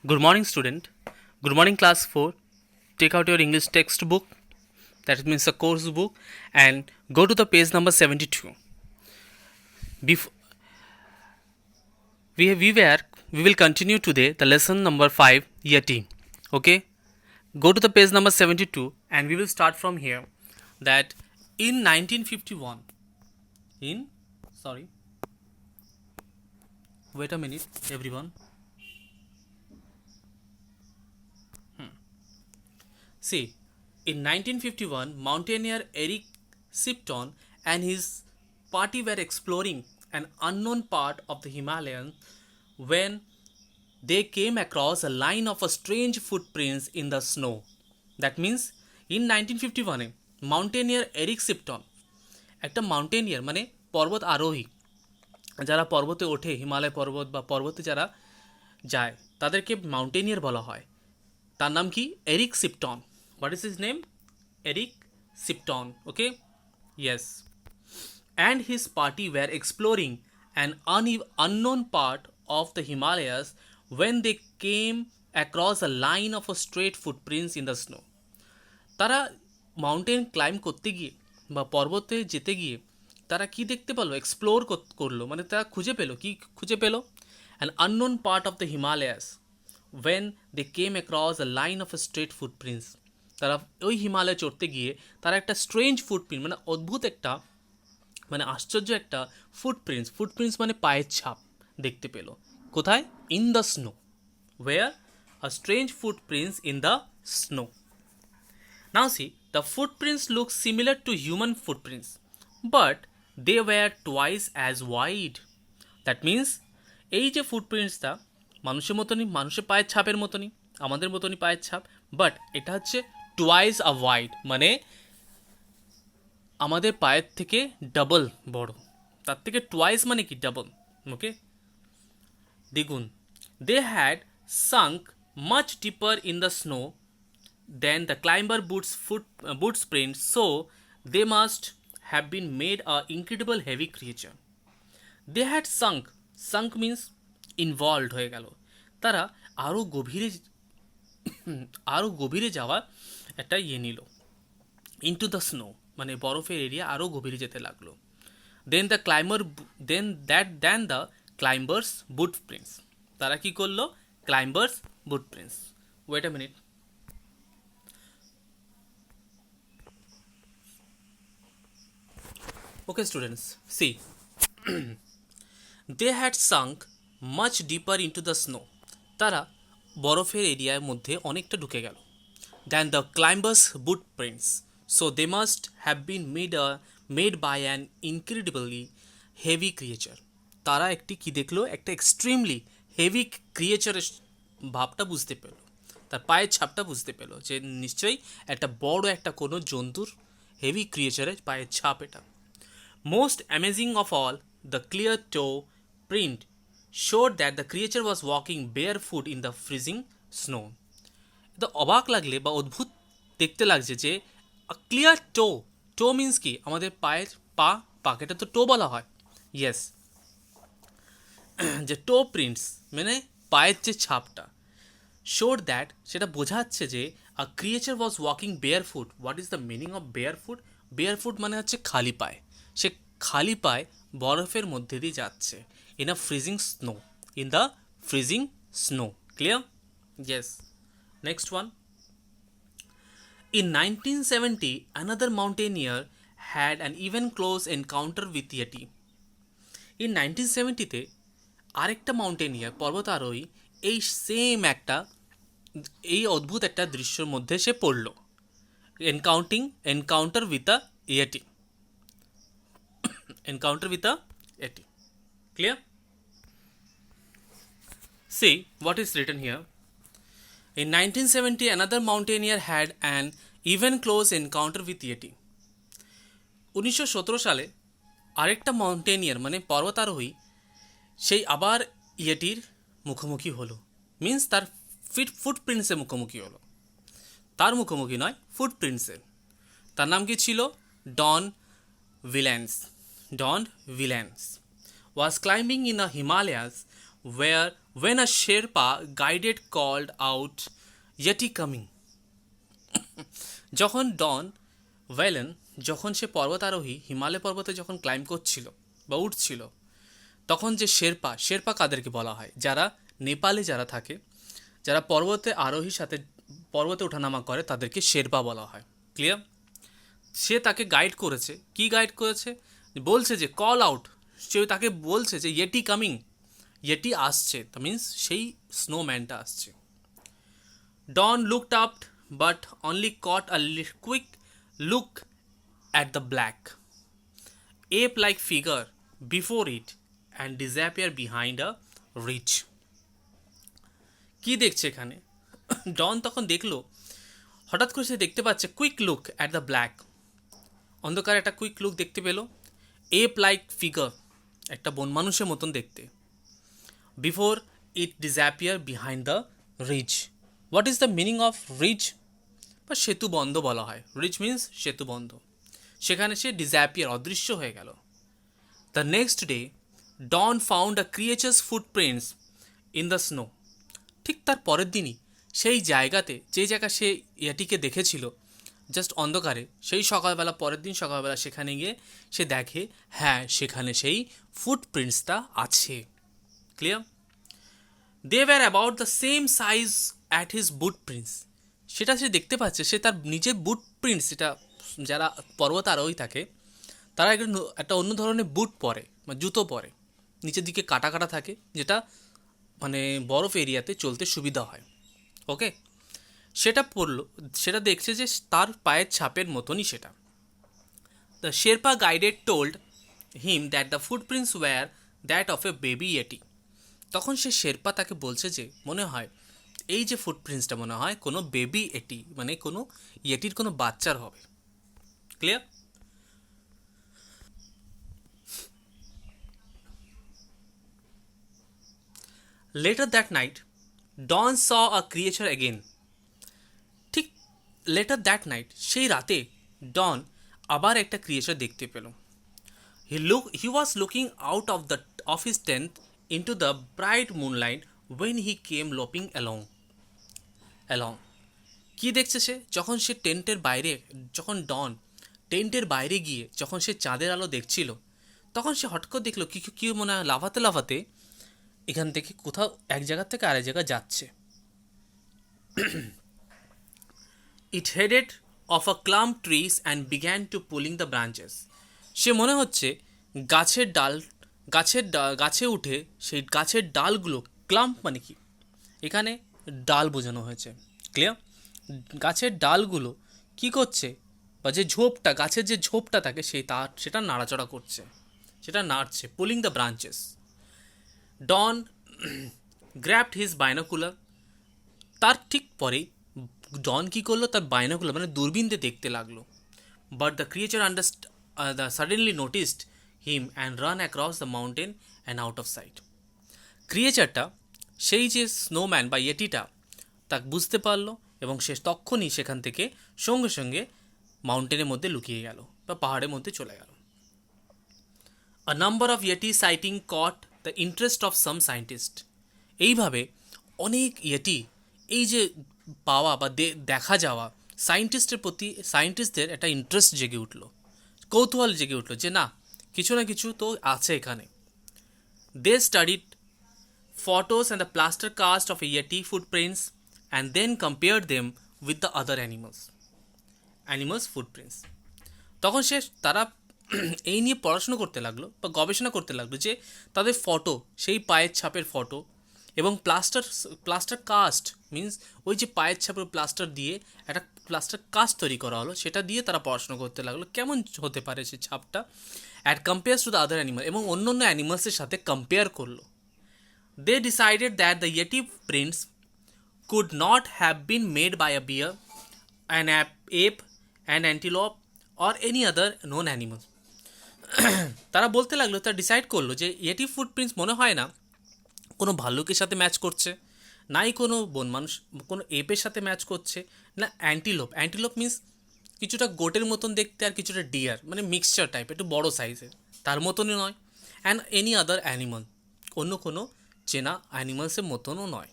Good morning, student. Good morning, class 4. Take out your English textbook, that means a course book, and go to the page number 72. Bef- we will continue today the lesson number 5, year T. Okay? Go to the page number 72, and we will start from here. That in 1951, in, sorry, wait a minute, everyone. See, in 1951, mountaineer Eric Sipton and his party were exploring an unknown part of the Himalayas when they came across a line of a strange footprints in the snow. That means in 1951 mountaineer Eric Shipton একটা mountaineer মানে পর্বত আরোহী যারা পর্বতে ওঠে হিমালয় পর্বত বা পর্বতে যারা যায় তাদেরকে মাউন্টেনিয়ার বলা হয় তার নাম কি Eric Shipton what is his name Eric Shipton okay yes and his party were exploring an unknown part of the Himalayas when they came across a line of a straight footprints in the snow. তারা mountain climb করতে গিয়ে বা পর্বতে যেতে গিয়ে তারা কি দেখতে পেলো এক্সপ্লোর করলো মানে তারা খুঁজে পেলো কি খুঁজে পেলো an unknown part of the Himalayas when they came across a line of a straight footprints তারা ওই হিমালয়ে চড়তে গিয়ে তারা একটা স্ট্রেঞ্জ ফুটপ্রিন্ট মানে অদ্ভুত একটা মানে আশ্চর্য একটা ফুটপ্রিন্টস মানে পায়ের ছাপ দেখতে পেল কোথায় in the snow were a strange footprints in the snow now see the footprints look similar to human footprints but they were twice as wide that means এই যে ফুটপ্রিন্টসটা মানুষের মতনই মানুষের পায়ের ছাপের মতনই আমাদের মতনই পায়ের ছাপ বাট এটা হচ্ছে টুয়াইস আ ওয়াইড মানে আমাদের পায়ের থেকে ডাবল বড় তার থেকে টুয়াইস মানে কি ডাবল ওকে দ্বিগুণ they had sunk much deeper in the snow then the climber boots print so they must have been made a incredible heavy creature they had sunk means involved হয়ে গেল তারা আরও গভীরে যাওয়ার একটা নিল ইনটু দ্য স্নো মানে বরফের এরিয়া আরও গভীরে যেতে লাগলো then the climbers boot prints তারা কি করলো climbers boot prints wait a minute okay students see they had sunk much deeper into the snow তারা বরফের এরিয়ার মধ্যে অনেকটা ঢুকে গেল then the climbers boot prints so they must have been made by an incredibly heavy creature তারা একটি কি দেখলো একটা এক্সট্রিমলি হেভি ক্রিয়েচারের ভাবটা বুঝতে পেলো তার পায়ের ছাপটা বুঝতে পেলো যে নিশ্চয়ই একটা বড় একটা কোনো জন্তুর হেভি ক্রিয়েচারের পায়ের ছাপ এটা most amazing of all the clear to print showed that the creature was walking barefoot in the freezing snow. তো অবাক লাগলে বা অদ্ভুত দেখতে লাগছে যে ক্লিয়ার টো মিন্স কি আমাদের পায়ের পাকেটা তো টো বলা হয় ইয়েস যে টো প্রিন্টস মানে পায়ের যে ছাপটা শোড দ্যাট সেটা বোঝাচ্ছে যে a creature was walking bare foot what is the meaning of bare foot মানে হচ্ছে খালি পায়ে সে খালি পায়ে বরফের মধ্যে দিয়ে যাচ্ছে in a freezing snow in the freezing snow clear yes next one in 1970 another mountaineer had an even close encounter with yeti in 1970 তে আরেকটা মাউন্টেনিয়ার পর্বতারোহী এই সেম একটা এই অদ্ভুত একটা দৃশ্যের মধ্যে সে পড়ল encounter with a yeti encounter with a yeti clear see what is written here in 1970 another mountaineer had an even close encounter with yeti 1917 সালে আরেকটা মাউন্টেনিয়ার মানে পর্বতারোহী সেই আবার ইয়েটির মুখোমুখি হলো মিন্স তার ফুটপ্রিন্টসের মুখোমুখি হলো তার মুখোমুখি নয় ফুটপ্রিন্টসের তার নাম কি ছিল ডন ভিল্যান্স was climbing in the Himalayas where when a Sherpa guided called out, Yeti coming. যখন ডন ওয়েলেন যখন সে পর্বতারোহী হিমালয় পর্বতে যখন ক্লাইম্ব করছিল বা উঠছিল, তখন যে শেরপা, শেরপা কাদেরকে বলা হয়? যারা নেপালে যারা থাকে, যারা পর্বতে আরোহীর সাথে পর্বতে ওঠানামা করে, তাদেরকে শেরপা বলা হয়। ক্লিয়ার? সে তাকে গাইড করেছে। কি গাইড করেছে? বলছে যে কল আউট, সে তাকে বলছে যে ইয়েটি কামিং, ইয়েটি আসছে, দ্যাট মিন্স সেই স্নোম্যানটা আসছে। Don looked up but only caught a quick look at the black, ape-like figure before it and disappear behind a ridge. কি দেখছে এখানে? ডন তখন দেখলো, হঠাৎ করে সে দেখতে পাচ্ছে quick look at the black, অন্ধকারে একটা কুইক লুক দেখতে পেল, এপ লাইক ফিগার, একটা বন মানুষের মতন দেখতে, before it disappear behind the ridge. What is the meaning of ridge? বা সেতু বন্ধ বলা হয়। রিজ মিন্স সেতু বন্ধ। সেখানে সে ডিসঅ্যাপিয়ার, অদৃশ্য হয়ে গেল। The next day Don found a creature's footprints in the snow. ঠিক তার পরের দিনই সেই জায়গাতে, যে জায়গা সে ইয়াটিকে দেখেছিল জাস্ট অন্ধকারে, সেই সকালবেলা, পরের দিন সকালবেলা সেখানে গিয়ে সে দেখে, হ্যাঁ, সেখানে সেই ফুটপ্রিন্টসটা আছে। Clear? They were about the same size at his boot prints. সেটা সে দেখতে পাচ্ছে, সে তার নিজের বুট প্রিন্টস, যেটা যারা পর্বত আরোহী থাকে তারা একটা অন্য ধরনের বুট পরে বা জুতো পরে, নিচের দিকে কাটা কাটা থাকে, যেটা মানে বরফ এরিয়াতে চলতে সুবিধা হয়। ওকে, সেটা পড়লো, সেটা দেখছে যে তার পায়ের ছাপের মতনই সেটা। The Sherpa guided told him that the footprints were that of a baby yeti. তখন সে শেরপা তাকে বলছে যে মনে হয় এই যে ফুটপ্রিন্টসটা মনে হয় কোনো বেবি এটি, মানে কোনো ইয়েটির কোনো বাচ্চার হবে। Clear? Later that night Don saw a creature again. ঠিক লেটার দ্যাট নাইট, সেই রাতে ডন আবার একটা ক্রিয়েচার দেখতে পেল। He was looking out of his tent into the bright moonlight when he came loping along. কি দেখছে সে? যখন সে টেন্টের বাইরে, যখন ডন টেন্টের বাইরে গিয়ে যখন সে চাঁদের আলো দেখছিল, তখন সে হঠাৎ করে দেখলো কি মনে হয় লাফাতে লাফাতে এখান থেকে কোথাও এক জায়গা থেকে আরেক জায়গায় যাচ্ছে। It headed of a clump trees and began to pulling the branches. সে মনে হচ্ছে গাছে উঠে সেই গাছের ডালগুলো, ক্লাম্প মানে কি, এখানে ডাল বোঝানো হয়েছে। ক্লিয়ার? গাছের ডালগুলো কি করছে, বা যে ঝোপটা, গাছের যে ঝোপটা থাকে সেটা নাড়াচড়া করছে, সেটা নাড়ছে, pulling the branches. Don grabbed his binocular. তার ঠিক পরেই ডন কী করলো, তার বাইনোকুলার মানে দূরবীন দিয়ে দেখতে লাগলো। But the creature suddenly noticed him and ran across the mountain and out of sight. ক্রিয়েচারটা, সেই যে স্নোম্যান বা ইয়েটিটা, তা বুঝতে পারলো এবং সে তখনই সেখান থেকে সঙ্গে সঙ্গে মাউন্টেনের মধ্যে লুকিয়ে গেল বা পাহাড়ের মধ্যে চলে গেল। A number of yeti sighting caught the interest of some scientist. এইভাবে অনেক ইয়েটি, এই যে পাওয়া বা দেখা যাওয়া, সায়েন্টিস্টদের একটা ইন্টারেস্ট জেগে উঠল, কৌতূহল জেগে উঠল যে না, কিছু না কিছু তো আছে এখানে। দে studied photos and the plaster cast of a yeti footprints and then compared them with the other animals footprints. তখন তারা এই নিয়ে পড়াশোনা করতে লাগলো বা গবেষণা করতে লাগলো যে তাদের ফটো, সেই পায়ের ছাপের ফটো এবং প্লাস্টার কাস্ট মিন্স ওই যে পায়ের ছাপের প্লাস্টার দিয়ে একটা প্লাস্টার কাস্ট তৈরি করা হলো, সেটা দিয়ে তারা পড়াশোনা করতে লাগলো কেমন হতে পারে সেই ছাপটা, at compares to the other animal, এবং অন্য অন্য অ্যানিমালসের সাথে কম্পেয়ার করলো। They decided that the Yeti prints could not have been made by a bear, an ape, an antelope or any other known animal. তারা বলতে লাগলো, তারা ডিসাইড করলো যে ইয়েটি ফুটপ্রিন্টস মনে হয় না কোনো ভাল্লুকের সাথে ম্যাচ করছে, নাই কোনো বন মানুষ, কোনো এপের সাথে ম্যাচ করছে, না অ্যান্টিলোপ মিন্স কিছুটা গোটের মতন দেখতে আর কিছুটা ডিয়ার, মানে মিক্সচার টাইপ, একটু বড়ো সাইজের, তার মতনই নয়। অ্যান্ড এনি আদার অ্যানিমাল, অন্য কোনো চেনা অ্যানিমালসের মতনও নয়।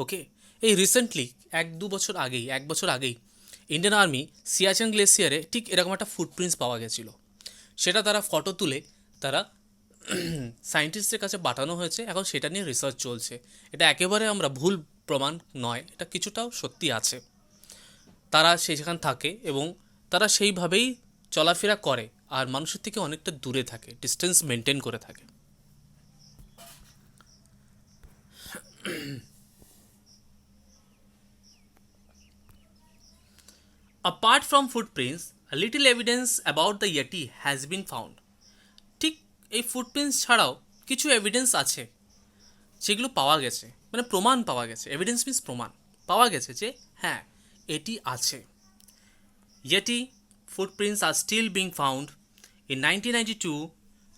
ওকে, এই রিসেন্টলি 1-2 বছর আগেই ইন্ডিয়ান আর্মি সিয়াচেন গ্লেসিয়ারে ঠিক এরকম একটা ফুটপ্রিন্টস পাওয়া গেছিলো। সেটা তারা ফটো তুলে তারা সায়েন্টিস্টদের কাছে পাঠানো হয়েছে, এখন সেটা নিয়ে রিসার্চ চলছে। এটা একেবারে আমরা ভুল প্রমাণ নয়, এটা কিছুটাও সত্যি আছে। তারা সেখানে থাকে এবং তারা সেইভাবেই চলাফেরা করে আর মানুষের থেকে অনেকটা দূরে থাকে, ডিস্টেন্স মেনটেন করে থাকে। Apart from footprints, a little evidence about the Yeti has been found. ঠিক এই ফুটপ্রিন্টস ছাড়াও কিছু এভিডেন্স আছে যেগুলো পাওয়া গেছে, মানে প্রমাণ পাওয়া গেছে। এভিডেন্স মিন্স প্রমাণ পাওয়া গেছে যে হ্যাঁ এটি আছে। Yeti footprints are still being found. In 1992,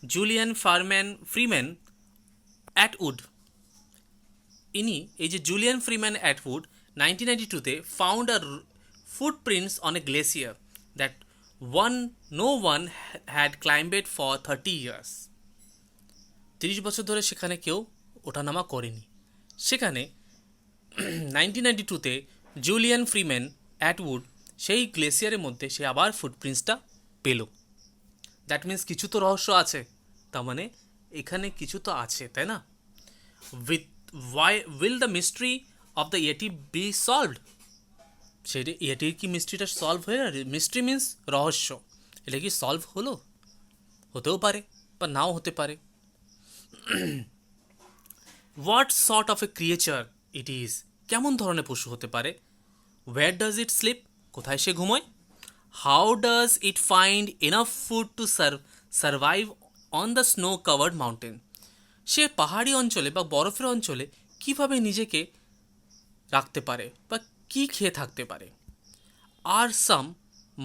Julian Freeman Atwood, এই যে জুলিয়ান ফ্রিম্যান অ্যাটউড 1992-তে found a footprints on a glacier that no one had climbed for 30 years. 30 বছর ধরে সেখানে কেউ ওঠানামা করেনি। সেখানে 1992-তে জুলিয়ান ফ্রিম্যান অ্যাটউড সেই গ্লেসিয়ারের মধ্যে সে আবার ফুটপ্রিন্টসটা পেল। দ্যাট মিন্স কিছু তো রহস্য আছে, তার মানে এখানে কিছু তো আছে, তাই না? Will the mystery of the yeti be solved? সেটা ইয়েটির কি মিস্ট্রিটা সলভ হয়ে গেল? মিস্ট্রি মিন্স রহস্য, এটা কি সলভ হলো? হতেও পারে বা নাও হতে পারে। What sort of a creature it is? কেমন ধরনের পশু হতে পারে? Where does it sleep? কোথায় সে ঘুমোয়? How does it find enough food to survive on the snow covered mountain? সে পাহাড়ি অঞ্চলে বা বরফের অঞ্চলে কিভাবে নিজেকে রাখতে পারে বা কি খেয়ে থাকতে পারে? Are some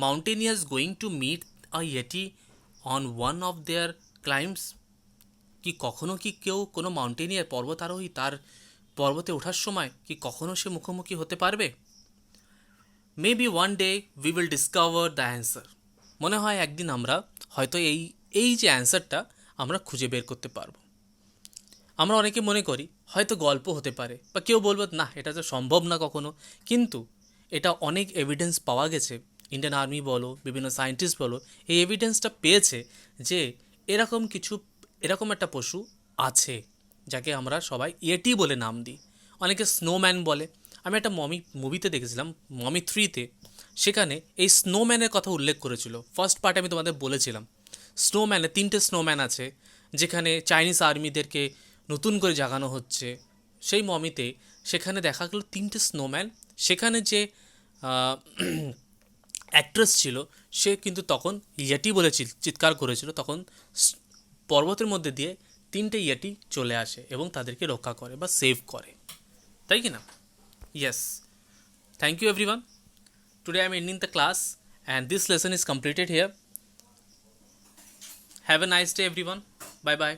mountaineers going to meet a yeti on one of their climbs? কি কখনো কি কেউ কোনো মাউন্টেনিয়ার পর্বতারোহী তার পর্বতে ওঠার সময় কি কখনো সে মুখোমুখি হতে পারবে? Maybe one day we will discover the answer. মনে হয় একদিন আমরা হয়তো এই যে অ্যান্সারটা আমরা খুঁজে বের করতে পারবো। আমরা অনেকে মনে করি হয়তো গল্প হতে পারে বা কেউ বলবো না এটা তো সম্ভব না কখনো, কিন্তু এটা অনেক এভিডেন্স পাওয়া গেছে। ইন্ডিয়ান আর্মি বলো, বিভিন্ন সায়েন্টিস্ট বলো, এই এভিডেন্সটা পেয়েছে যে এরকম একটা পশু আছে যাকে আমরা সবাই ইয়েটি বলে নাম দিই। অনেকে স্নোম্যান বলে। আমি একটা মুভিতে দেখেছিলাম, মমি 3-তে, সেখানে এই স্নোম্যানের কথা উল্লেখ করেছিল। ফার্স্ট পার্টে আমি তোমাদের বলেছিলাম স্নোম্যানে 3টে স্নোম্যান আছে, যেখানে চাইনিজ আর্মিদেরকে নতুন করে জাগানো হচ্ছে। সেই মমিতে সেখানে দেখা গেল 3টে স্নোম্যান। সেখানে যে অ্যাক্ট্রেস ছিল সে কিন্তু তখন ইয়েটি বলে চিৎকার করেছিল। তখন পর্বতের মধ্যে দিয়ে 3টে ইয়েটি চলে আসে এবং তাদেরকে রক্ষা করে বা সেভ করে, তাই কি না? Yes, thank you everyone. Today I am ending the class and this lesson is completed here. Have a nice day everyone. Bye bye.